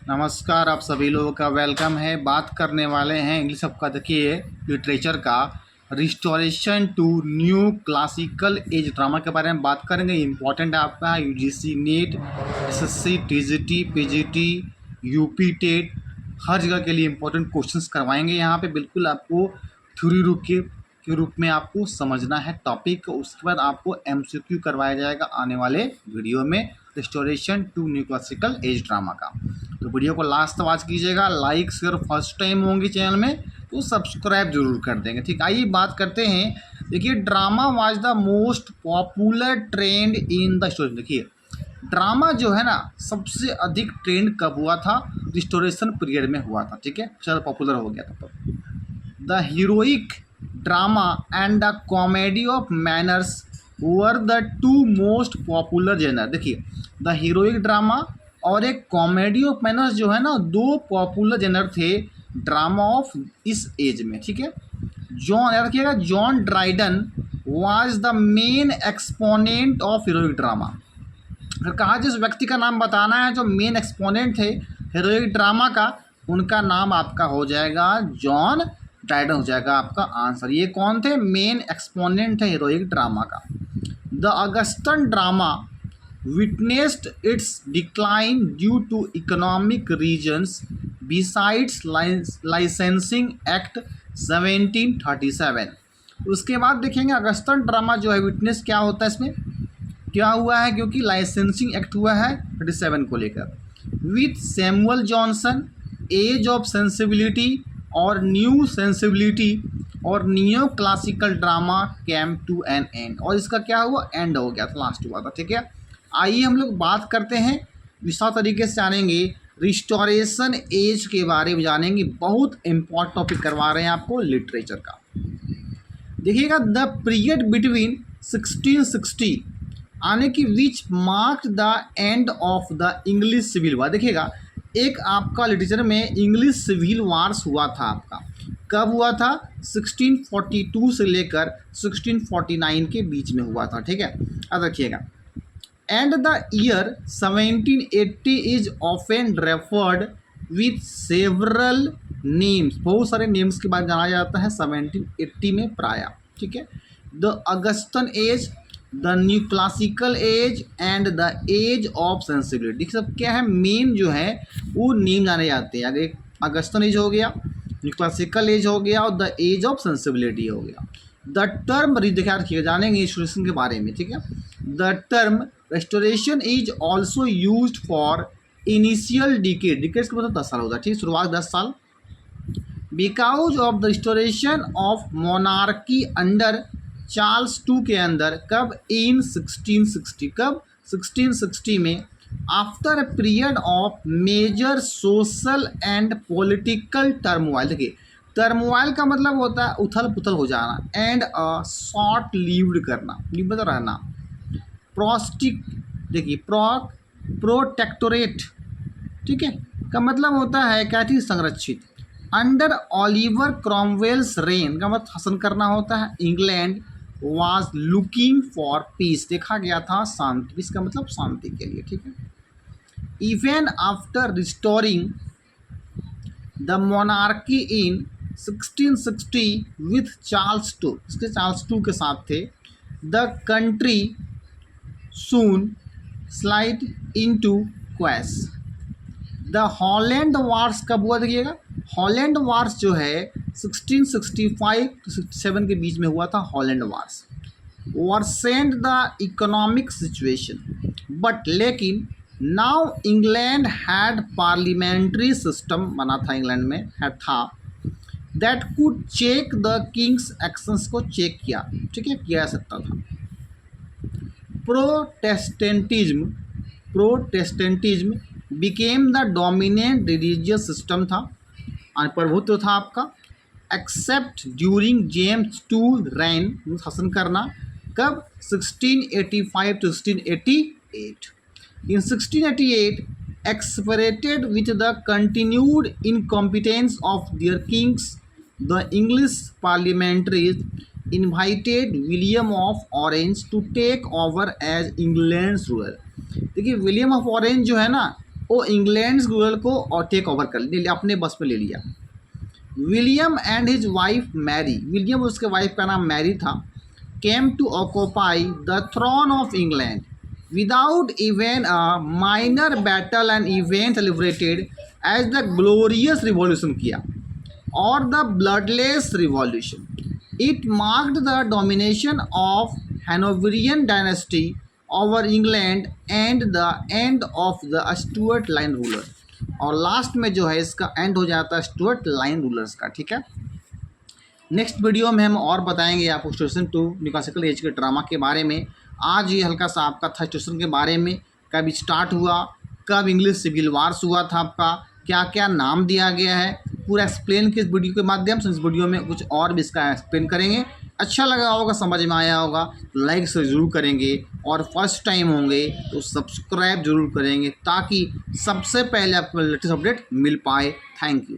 नमस्कार, आप सभी लोगों का वेलकम है। बात करने वाले हैं इंग्लिश आपका देखिए लिटरेचर का restoration to new classical age drama के बारे में बात करेंगे। इम्पॉर्टेंट है आपका UGC NET, SSC, TGT, PGT, UP TET हर जगह के लिए इम्पोर्टेंट क्वेश्चंस करवाएंगे। यहाँ पे बिल्कुल आपको थ्योरी रूप में आपको समझना है टॉपिक। उसके बाद आपको एमसीक्यू करवाया जाएगा आने वाले वीडियो में restoration to new classical age drama का। तो वीडियो को लास्ट तक वॉच कीजिएगा। लाइक शेयर फर्स्ट टाइम होंगे चैनल में तो सब्सक्राइब जरूर कर देंगे। ठीक, आइए बात करते हैं। देखिए, drama was the most popular trend in the story. देखिए, ड्रामा जो है ना सबसे अधिक ट्रेंड कब हुआ था? रिस्टोरेशन पीरियड में हुआ था। ठीक है, ज़्यादा पॉपुलर हो गया था तब। The heroic drama and the comedy of manners were the two most popular genre. देखिए, द हीरोइक ड्रामा और एक कॉमेडी ऑफ मैनर्स जो है ना, दो पॉपुलर जेनर थे ड्रामा ऑफ इस एज में। ठीक है, जॉन याद रखिएगा, John Dryden was the main exponent of heroic drama. अगर कहा जिस व्यक्ति का नाम बताना है जो मेन एक्सपोनेंट थे हीरोइक ड्रामा का, उनका नाम आपका हो जाएगा जॉन ड्राइडन हो जाएगा आपका आंसर। ये कौन थे? मेन एक्सपोनेंट है हीरोइक ड्रामा का। The Augustan drama witnessed its decline due to economic reasons besides licensing act 1737। उसके बाद देखेंगे अगस्टन ड्रामा जो है विटनेस क्या होता है, इसमें क्या हुआ है, क्योंकि लाइसेंसिंग एक्ट हुआ है 37 को लेकर। With Samuel Johnson age of sensibility और न्यू सेंसिबिलिटी और neo classical drama came to an end. और इसका क्या हुआ? एंड हो गया था, लास्ट हुआ था। ठीक है, आइए हम लोग बात करते हैं, विशेष तरीके से जानेंगे रिस्टोरेशन एज के बारे में जानेंगे। बहुत इंपॉर्टेंट टॉपिक करवा रहे हैं आपको लिटरेचर का। देखिएगा, द पीरियड बिटवीन 1660 आने की which marked the end of the English civil war. देखिएगा, एक आपका लिटरेचर में इंग्लिश सिविल वार्स हुआ था आपका। कब हुआ था? 1642 से लेकर 1649 के बीच में हुआ था। ठीक है, अब रखिएगा। And the year 1780 is often referred with several names। बहुत सारे नेम्स के बाद जाना जाता है 1780 में प्राय। ठीक है, the Augustan age, the new classical age and the age of sensibility. सब क्या है? मेन जो है वो नेम जाने जाते हैं। अगर अगस्टन एज हो गया, न्यू क्लासिकल एज हो गया और द एज ऑफ सेंसिबिलिटी हो गया। द टर्म देखा रखिएगा, जानेंगे रिस्टोरेशन के बारे में। ठीक है, the term restoration is also use for initial decade. Decades का मतलब 10 साल होता है। ठीक, शुरुआत 10 साल। Because of the restoration of monarchy under Charles two के अंदर। कब? इन 1660। कब? 1660 में। After a period of major social and political turmoil. देखिए, टर्मोइल का मतलब होता है उथल पुथल हो जाना, एंड अ शॉर्ट लिव्ड करना, लिव्ड रहना। प्रोस्टिक देखिए, प्रोटेक्टोरेट, ठीक है, का मतलब होता है क्या थी? संरक्षित। अंडर ऑलिवर क्रॉमवेल्स रेन का मतलब शासन करना होता है। England was looking for piece, देखा गया था शांति, इसका मतलब शांति के लिए। ठीक है, even after restoring the monarchy in 1660 with Charles to, इसके चार्ल्स टू के साथ थे। The country soon slide into quash। The Holland wars कब हुआ? देखिएगा, हॉलैंड वार्स जो है 1665 to 67 के बीच में हुआ था। Holland wars worsened the economic situation, but लेकिन now England had parliamentary system बना था, इंग्लैंड में है था, that could check the king's actions को चेक किया। ठीक है, किया जा सकता था। Protestantism became the dominant religious system था, प्रभुत्व था आपका। Except during James two reign, शासन करना। कब? 1685 to 1688। In 1688 exasperated with the continued incompetence of their kings, the English parliamentarians invited William of Orange to take over as England ruler. देखिए, William of Orange जो है ना, वो England rural को और टेक ओवर कर लिया, अपने बस में ले लिया। William and his wife Mary, William उसके वाइफ का नाम मैरी था, came to occupy the throne of England without even a minor battle and event celebrated as the glorious revolution किया और the bloodless revolution. It marked the domination of Hanoverian dynasty over England and the end of the Stuart line ruler. और last में जो है इसका and हो जाता है स्टुअर्ट लाइन रूलर्स का। ठीक है, नेक्स्ट वीडियो में हम और बताएंगे आपको स्टेशन 2 न्यू क्लासिकल एज के ड्रामा के बारे में। आज ये हल्का सा आपका था स्टेशन के बारे में, कब स्टार्ट हुआ, कब इंग्लिश सिविल वार्स हुआ था, आपका क्या क्या नाम दिया गया है, पूरा एक्सप्लेन किस वीडियो के माध्यम से। इस वीडियो में कुछ और भी इसका एक्सप्लेन करेंगे। अच्छा लगा होगा, समझ में आया होगा तो लाइक से ज़रूर करेंगे, और फर्स्ट टाइम होंगे तो सब्सक्राइब जरूर करेंगे ताकि सबसे पहले आपको लेटेस्ट अपडेट मिल पाए। Thank you.